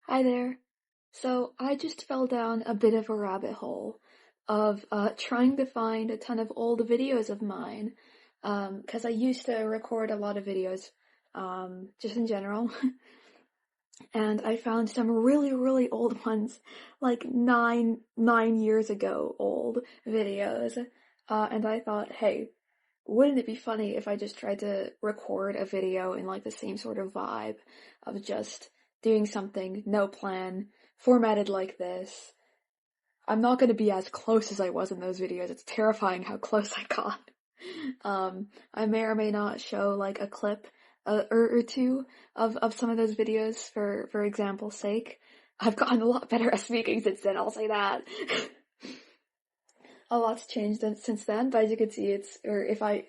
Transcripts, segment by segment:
Hi there. So I just fell down a bit of a rabbit hole of trying to find a ton of old videos of mine, 'cause I used to record a lot of videos, just in general, and I found some really, really old ones, like nine years ago old videos, and I thought, hey, wouldn't it be funny if I just tried to record a video in like the same sort of vibe of just doing something, no plan, formatted like this? I'm not gonna be as close as I was in those videos. It's terrifying how close I got. I may or may not show like a clip or two of some of those videos for example's sake. I've gotten a lot better at speaking since then, I'll say that. A lot's changed since then, but as you can see, if I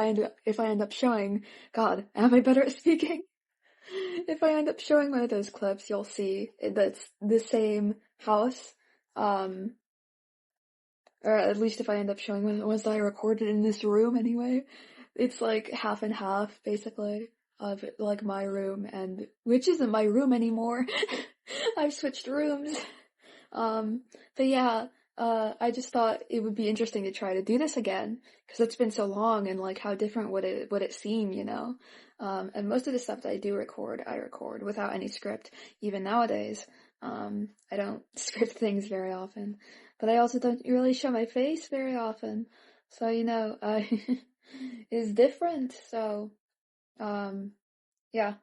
end up showing, God, am I better at speaking? If I end up showing one of those clips, you'll see that's the same house, um, or at least if I end up showing one of the ones that I recorded in this room anyway. It's like half and half, basically, of like my room, and which isn't my room anymore. I've switched rooms. Um, but yeah, I just thought it would be interesting to try to do this again, because it's been so long, and like how different would it seem, you know? And most of the stuff that I record without any script, even nowadays. I don't script things very often, but I also don't really show my face very often. So, I is different. So, um, yeah.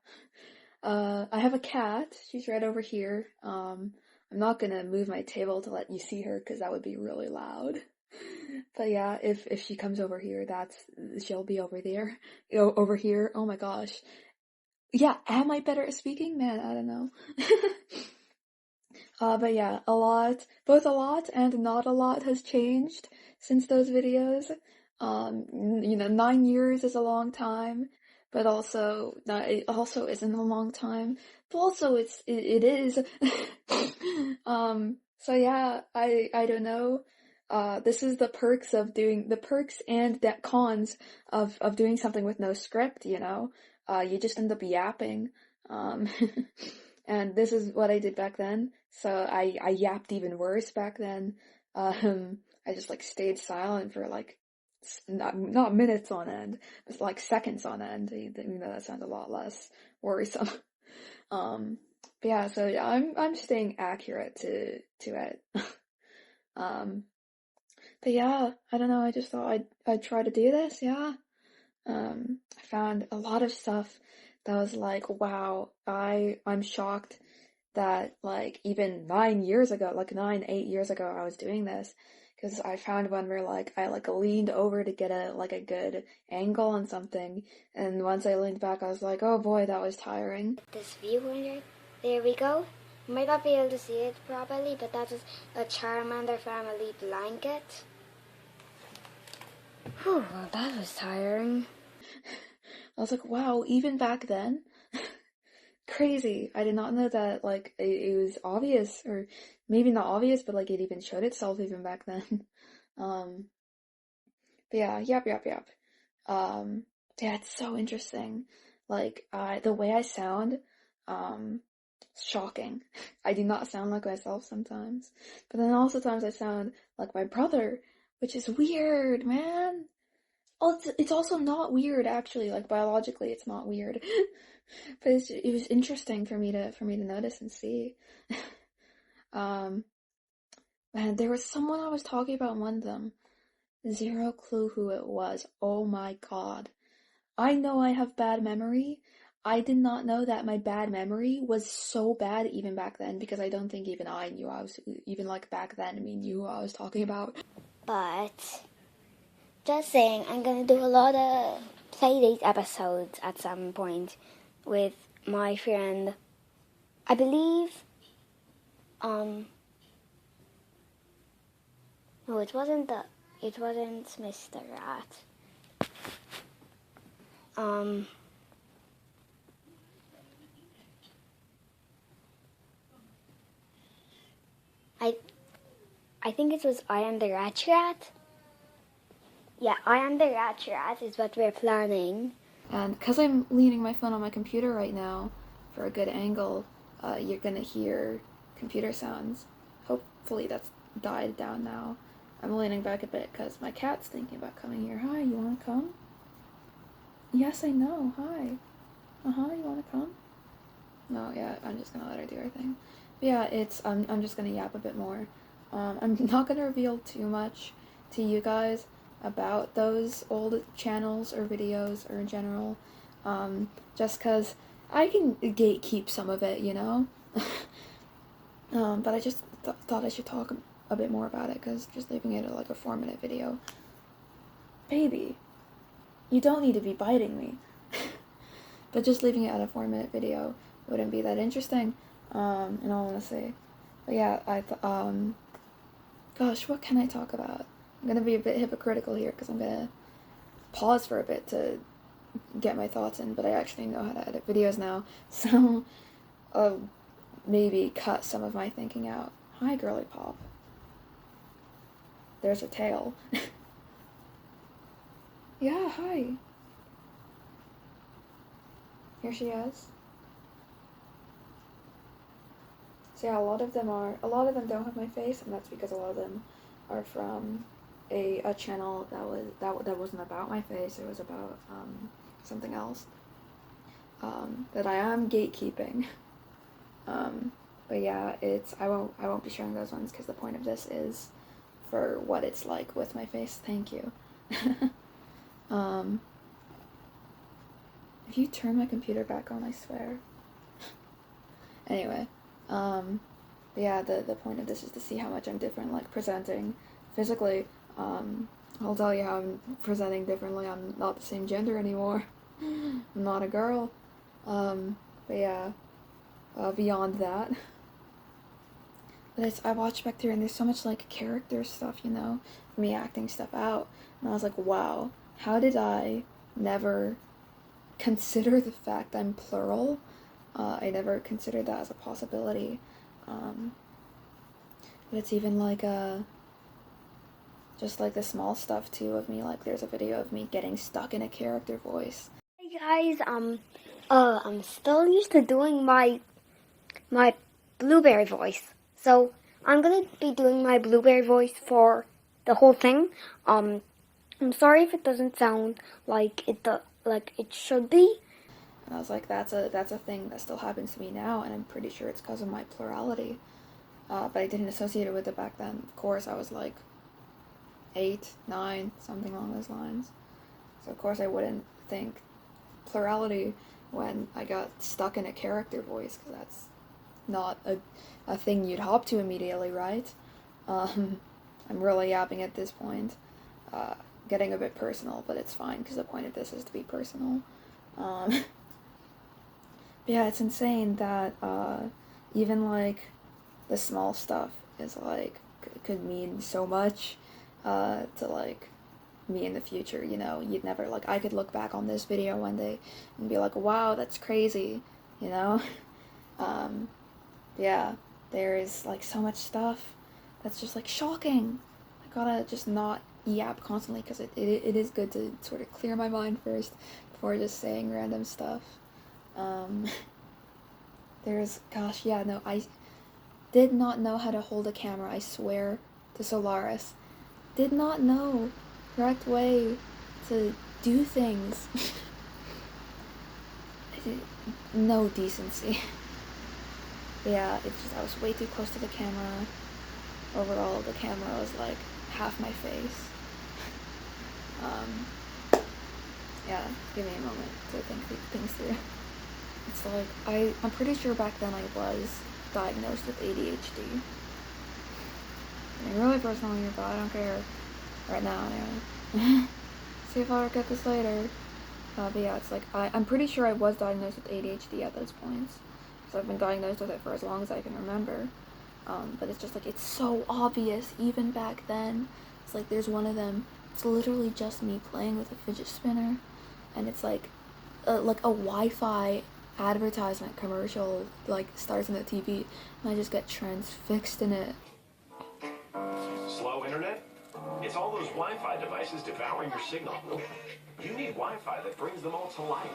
I have a cat. She's right over here. I'm not gonna move my table to let you see her because that would be really loud. But yeah, if she comes over here, she'll be over there. Over here. Oh my gosh. Yeah, am I better at speaking? Man, I don't know. But yeah, both a lot and not a lot has changed since those videos. 9 years is a long time, but it also isn't a long time. But also it is. So yeah, I don't know. This is the perks and the cons of doing something with no script, you know? You just end up yapping. Um, and this is what I did back then. So I yapped even worse back then. I just like stayed silent for like not minutes on end, but like seconds on end. Even though that sounds a lot less worrisome. Um, but yeah, so yeah, I'm staying accurate to it. Um, but yeah, I don't know. I just thought I'd try to do this. Yeah. I found a lot of stuff that was like, wow, I'm shocked that like even 9 years ago, like 8 years ago, I was doing this. Because I found one where like I like leaned over to get a good angle on something, and once I leaned back, I was like, oh boy, that was tiring. This view here, there we go. You might not be able to see it properly, but that is a Charmander family blanket. Whew, well, that was tiring. I was like, wow, even back then? Crazy. I did not know that, like, it was obvious, or maybe not obvious, but, like, it even showed itself even back then. Um, but yeah, yep. Um, yeah, it's so interesting. Like, the way I sound, um, shocking. I do not sound like myself sometimes. But then also times I sound like my brother, which is weird, man. Oh, it's also not weird actually. Like biologically, it's not weird, but it was interesting for me to notice and see. Um, man, there was someone I was talking about one of them. Zero clue who it was. Oh my God. I know I have bad memory. I did not know that my bad memory was so bad even back then because I don't think even I knew I was even like back then. I mean, knew who I was talking about. But just saying, I'm gonna do a lot of Playdate episodes at some point with my friend. I believe, no, it wasn't Mr. Rat. I I think it was I Am the Rat Rat. Yeah, I Am the Rat Rat is what we're planning. And because I'm leaning my phone on my computer right now for a good angle, you're gonna hear computer sounds. Hopefully that's died down now. I'm leaning back a bit because my cat's thinking about coming here. Hi, you wanna come? Yes, I know. Hi. You wanna come? No, yeah, I'm just gonna let her do her thing. But yeah, I'm just gonna yap a bit more. I'm not gonna reveal too much to you guys about those old channels or videos or in general, just cause I can gatekeep some of it, you know? But I just thought I should talk a bit more about it, cause just leaving it at like a 4-minute video. Baby, you don't need to be biting me. But just leaving it at a 4-minute video wouldn't be that interesting, in all honesty. But yeah, gosh, what can I talk about? I'm gonna be a bit hypocritical here because I'm gonna pause for a bit to get my thoughts in, but I actually know how to edit videos now, so I'll maybe cut some of my thinking out. Hi, girly pop. There's her tail. Yeah, hi. Here she is. So yeah, a lot of them don't have my face, and that's because a lot of them are from a channel that wasn't about my face. It was about something else that I am gatekeeping. But yeah, I won't be showing those ones because the point of this is for what it's like with my face. Thank you. If you turn my computer back on, I swear. Anyway, but yeah, the point of this is to see how much I'm different, like presenting physically. I'll tell you how I'm presenting differently. I'm not the same gender anymore. I'm not a girl. But yeah, beyond that. But I watched back there and there's so much like character stuff, you know, me acting stuff out. And I was like, wow, how did I never consider the fact I'm plural? I never considered that as a possibility. But it's even like just like the small stuff too of me. Like there's a video of me getting stuck in a character voice. Hey guys, I'm still used to doing my blueberry voice, so I'm gonna be doing my blueberry voice for the whole thing. I'm sorry if it doesn't sound like it should be. And I was like, that's a thing that still happens to me now, and I'm pretty sure it's because of my plurality. But I didn't associate it with it back then. Of course, I was like 8, 9, something along those lines. So of course I wouldn't think plurality when I got stuck in a character voice, because that's not a thing you'd hop to immediately, right? I'm really yapping at this point. Getting a bit personal, but it's fine, because the point of this is to be personal. Yeah, it's insane that even like the small stuff is like could mean so much to like me in the future, you know. You'd never, like, I could look back on this video one day and be like, wow, that's crazy, you know. Yeah, there is like so much stuff that's just like shocking. I gotta just not yap constantly because it is good to sort of clear my mind first before just saying random stuff. Gosh, yeah, no, I did not know how to hold a camera, I swear to Solaris. Did not know correct way to do things. No decency. Yeah, it's just I was way too close to the camera. Overall, the camera was like half my face. Yeah, give me a moment to think things through. It's like, I'm pretty sure back then I was diagnosed with ADHD. I mean, really personal here, but I don't care right now anyway. See if I'll get this later. But yeah, it's like, I'm pretty sure I was diagnosed with ADHD at those points. So I've been diagnosed with it for as long as I can remember. But it's just like, it's so obvious, even back then. It's like, there's one of them, it's literally just me playing with a fidget spinner. And it's like a Wi-Fi advertisement commercial, like, starts on the TV. And I just get transfixed in it. Slow internet? It's all those Wi-Fi devices devouring your signal. You need Wi-Fi that brings them all to life.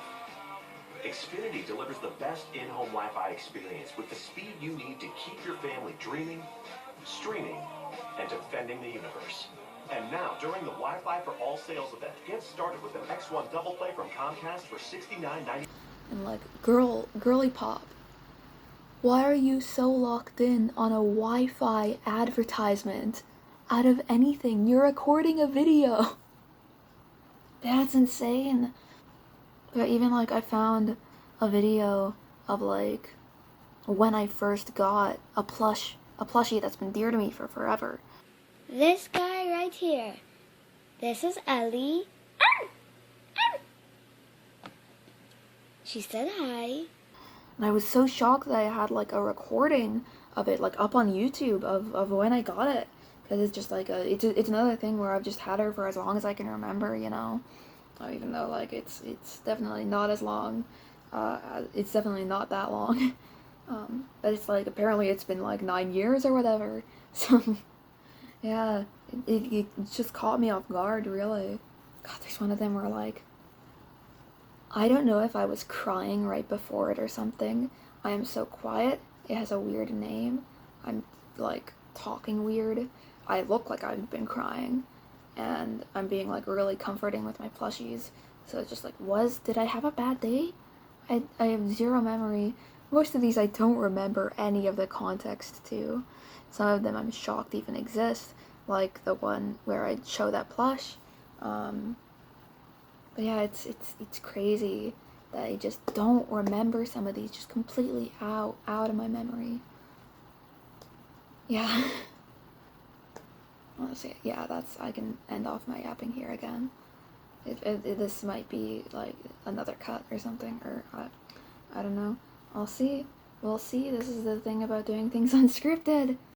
Xfinity delivers the best in-home Wi-Fi experience with the speed you need to keep your family dreaming, streaming, and defending the universe. And now, during the Wi-Fi for All sales event, get started with an X1 double play from Comcast for $69.90. And like, girly pop, why are you so locked in on a Wi-Fi advertisement? Out of anything, you're recording a video. That's insane. But even like, I found a video of like when I first got a plushie that's been dear to me for forever. This guy right here. This is Ellie. She said hi. And I was so shocked that I had like a recording of it like up on YouTube of when I got it. Because it's just like it's another thing where I've just had her for as long as I can remember, you know. Even though like it's definitely not as long. It's definitely not that long. But it's like apparently it's been like 9 years or whatever. So yeah, it just caught me off guard, really. God, there's one of them where like, I don't know if I was crying right before it or something. I am so quiet. It has a weird name. I'm like talking weird. I look like I've been crying. And I'm being like really comforting with my plushies. So it's just like, did I have a bad day? I have zero memory. Most of these I don't remember any of the context to. Some of them I'm shocked even exist. Like the one where I show that plush. But yeah, it's crazy that I just don't remember some of these, just completely out of my memory. Yeah. Honestly, yeah, I can end off my yapping here again. This might be like another cut or something, or I don't know. I'll see. We'll see. This is the thing about doing things unscripted.